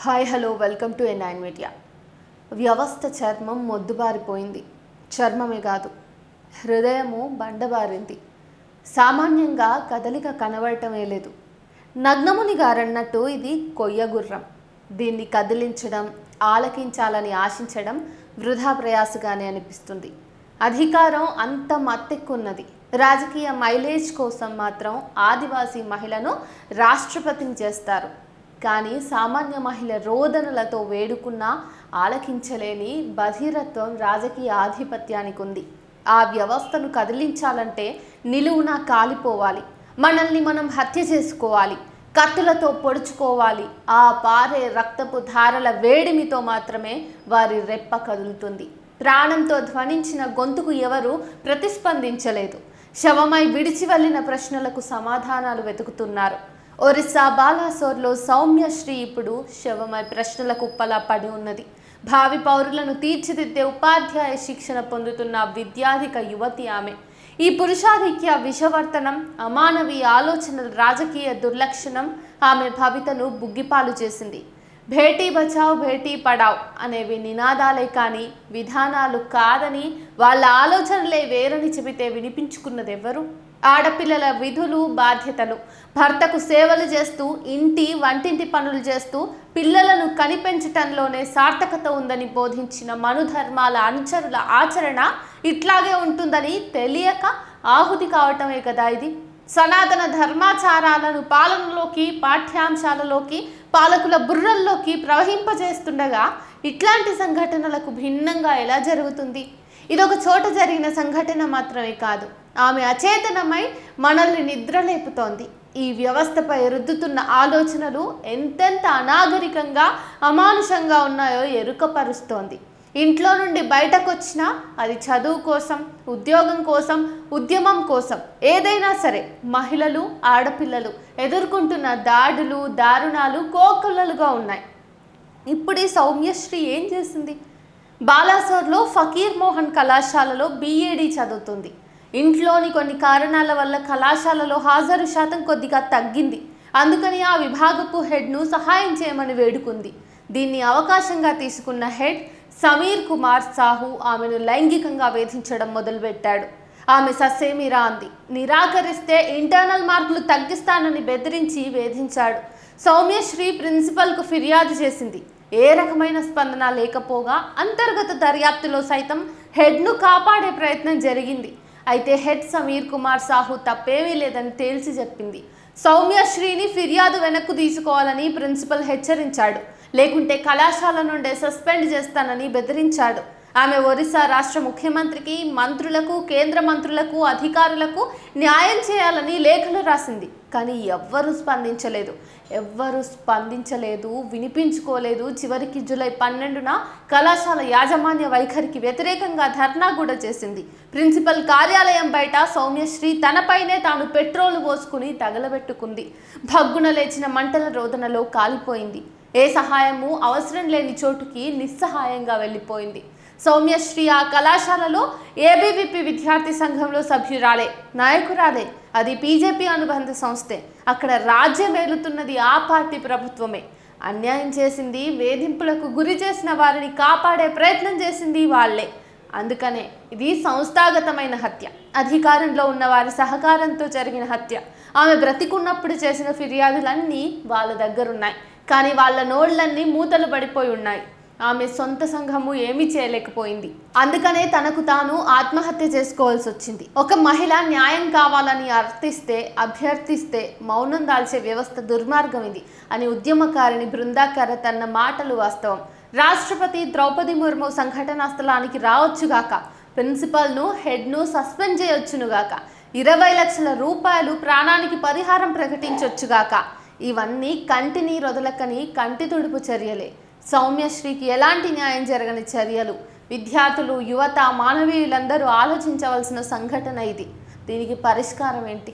Hi hello welcome to N nine media. వ్యవస్థ చర్మం మొద్దుబారిపోయింది. చర్మమే కాదు, హృదయము బండబారింది. సామాన్యంగా కదలిక కనబడటమే లేదు. నగ్నముని గారన్నట్టు ఇది కొయ్యగుర్రం. దీన్ని కదిలించడం, ఆలకించాలని ఆశించడం వృధా ప్రయాసగానే అనిపిస్తుంది. అధికారం అంత మత్తెక్కున్నది. రాజకీయ మైలేజ్ కోసం మాత్రం ఆదివాసీ మహిళను రాష్ట్రపతిని చేస్తారు. కానీ సామాన్య మహిళ రోదనలతో వేడుకున్నా ఆలకించలేని బధిరత్వం రాజకీయ ఆధిపత్యానికి ఉంది. ఆ వ్యవస్థను కదిలించాలంటే నిలువునా కాలిపోవాలి. మనల్ని మనం హత్య చేసుకోవాలి, కత్తులతో పొడుచుకోవాలి. ఆ పారే రక్తపు ధారల వేడిమితో మాత్రమే వారి రెప్ప కదులుతుంది. ప్రాణంతో ధ్వనించిన గొంతుకు ఎవరు ప్రతిస్పందించలేదు. శవమై విడిచి వెళ్ళిన ప్రశ్నలకు సమాధానాలు వెతుకుతున్నారు. ఒరిస్సా బాలాసోర్లో సౌమ్యశ్రీ ఇప్పుడు శవమై ప్రశ్నల కుప్పలా పడి ఉన్నది. భావి పౌరులను తీర్చిదిద్దే ఉపాధ్యాయ శిక్షణ పొందుతున్న విద్యాధిక యువతి ఆమె. ఈ పురుషాధిక్య విషవర్తనం, అమానవీయ ఆలోచనల రాజకీయ దుర్లక్షణం ఆమె భవితను బుగ్గిపాలు చేసింది. భేటీ బచావ్ భేటీ పడావ్ అనేవి నినాదాలే కానీ విధానాలు కాదని, వాళ్ళ ఆలోచనలే వేరని చెబితే వినిపించుకున్నది ఎవరు? ఆడపిల్లల విధులు, బాధ్యతలు, భర్తకు సేవలు చేస్తూ ఇంటి వంటింటి పనులు చేస్తూ పిల్లలను కనిపెంచటంలోనే సార్థకత ఉందని బోధించిన మనుధర్మాల అనుచరుల ఆచరణ ఇట్లాగే ఉంటుందని తెలియక ఆహుతి కావటమే కదా ఇది. సనాతన ధర్మాచారాలను పాలనలోకి, పాఠ్యాంశాలలోకి, పాలకుల బుర్రల్లోకి ప్రవహింపజేస్తుండగా ఇట్లాంటి సంఘటనలకు భిన్నంగా ఎలా జరుగుతుంది? ఇదొక చోట జరిగిన సంఘటన మాత్రమే కాదు, ఆమె అచేతనమై మనల్ని నిద్రలేపుతోంది. ఈ వ్యవస్థపై రుద్దుతున్న ఆలోచనలు ఎంతెంత అనాగరికంగా, అమానుషంగా ఉన్నాయో ఎరుకపరుస్తోంది. ఇంట్లో నుండి బయటకు వచ్చినా అది చదువు కోసం, ఉద్యోగం కోసం, ఉద్యమం కోసం, ఏదైనా సరే మహిళలు, ఆడపిల్లలు ఎదుర్కొంటున్న దాడులు, దారుణాలు కోకొల్లలుగా ఉన్నాయి. ఇప్పుడు ఈ సౌమ్యశ్రీ ఏం చేసింది? బాలాసోర్లో ఫకీర్ మోహన్ కళాశాలలో బీఏడీ చదువుతుంది. ఇంట్లోని కొన్ని కారణాల వల్ల కళాశాలలో హాజరు శాతం కొద్దిగా తగ్గింది. అందుకని ఆ విభాగపు హెడ్ను సహాయం చేయమని వేడుకుంది. దీన్ని అవకాశంగా తీసుకున్న హెడ్ సమీర్ కుమార్ సాహు ఆమెను లైంగికంగా వేధించడం మొదలుపెట్టాడు. ఆమె ససేమిరా అంది. నిరాకరిస్తే ఇంటర్నల్ మార్కులు తగ్గిస్తానని బెదిరించి వేధించాడు. సౌమ్యశ్రీ ప్రిన్సిపల్కు ఫిర్యాదు చేసింది. ఏ రకమైన స్పందన లేకపోగా అంతర్గత దర్యాప్తులో సైతం హెడ్ను కాపాడే ప్రయత్నం జరిగింది. అయితే హెడ్ సమీర్ కుమార్ సాహు తప్పేమీ లేదని తేల్చి చెప్పింది. సౌమ్యశ్రీని ఫిర్యాదు వెనక్కు తీసుకోవాలని ప్రిన్సిపల్ హెచ్చరించాడు. లేకుంటే కళాశాల నుండే సస్పెండ్ చేస్తానని బెదిరించాడు. ఆమె ఒరిస్సా రాష్ట్ర ముఖ్యమంత్రికి, మంత్రులకు, కేంద్ర మంత్రులకు, అధికారులకు న్యాయం చేయాలని లేఖలు రాసింది. కానీ ఎవ్వరూ స్పందించలేదు, వినిపించుకోలేదు. చివరికి జూలై 12న కళాశాల యాజమాన్య వైఖరికి వ్యతిరేకంగా ధర్నా కూడా చేసింది. ప్రిన్సిపల్ కార్యాలయం బయట సౌమ్యశ్రీ తనపైనే తాను పెట్రోలు పోసుకుని తగలబెట్టుకుంది. భగ్గున లేచిన మంటల రోదనలో కాలిపోయింది. ఏ సహాయము అవసరం లేని చోటుకి నిస్సహాయంగా వెళ్ళిపోయింది. సౌమ్యశ్రీ ఆ కళాశాలలో ఏబీవీపీ విద్యార్థి సంఘంలో సభ్యురాలే, నాయకురాలే. అది బీజేపీ అనుబంధ సంస్థే. అక్కడ రాజ్యం ఏలుతున్నది ఆ పార్టీ ప్రభుత్వమే. అన్యాయం చేసింది, వేధింపులకు గురి చేసిన వారిని కాపాడే ప్రయత్నం చేసింది వాళ్లే. అందుకనే ఇది సంస్థాగతమైన హత్య, అధికారంలో ఉన్న వారి సహకారంతో జరిగిన హత్య. ఆమె బ్రతికున్నప్పుడు చేసిన ఫిర్యాదులన్నీ వాళ్ళ దగ్గరున్నాయి, కానీ వాళ్ళ నోళ్లన్నీ మూతలు పడిపోయి ఉన్నాయి. ఆమె సొంత సంఘము ఏమీ చేయలేకపోయింది. అందుకనే తనకు తాను ఆత్మహత్య చేసుకోవాల్సి వచ్చింది. ఒక మహిళ న్యాయం కావాలని అభ్యర్థిస్తే మౌనం దాల్చే వ్యవస్థ దుర్మార్గం ఇది అని ఉద్యమకారిణి బృందాకర్ తన మాటలు వాస్తవం. రాష్ట్రపతి ద్రౌపది ముర్ము సంఘటనా స్థలానికి రావచ్చుగాక, ప్రిన్సిపల్ను, హెడ్ను సస్పెండ్ చేయొచ్చునుగాక, 20 లక్షల రూపాయలు ప్రాణానికి పరిహారం ప్రకటించొచ్చుగాక. ఇవన్నీ కంటిని రొదలకని కంటి తుడుపు చర్యలే. సౌమ్యశ్రీకి ఎలాంటి న్యాయం జరగని చర్యలు. విద్యార్థులు, యువత, మానవీయులందరూ ఆలోచించవలసిన సంఘటన ఇది. దీనికి పరిష్కారం ఏంటి?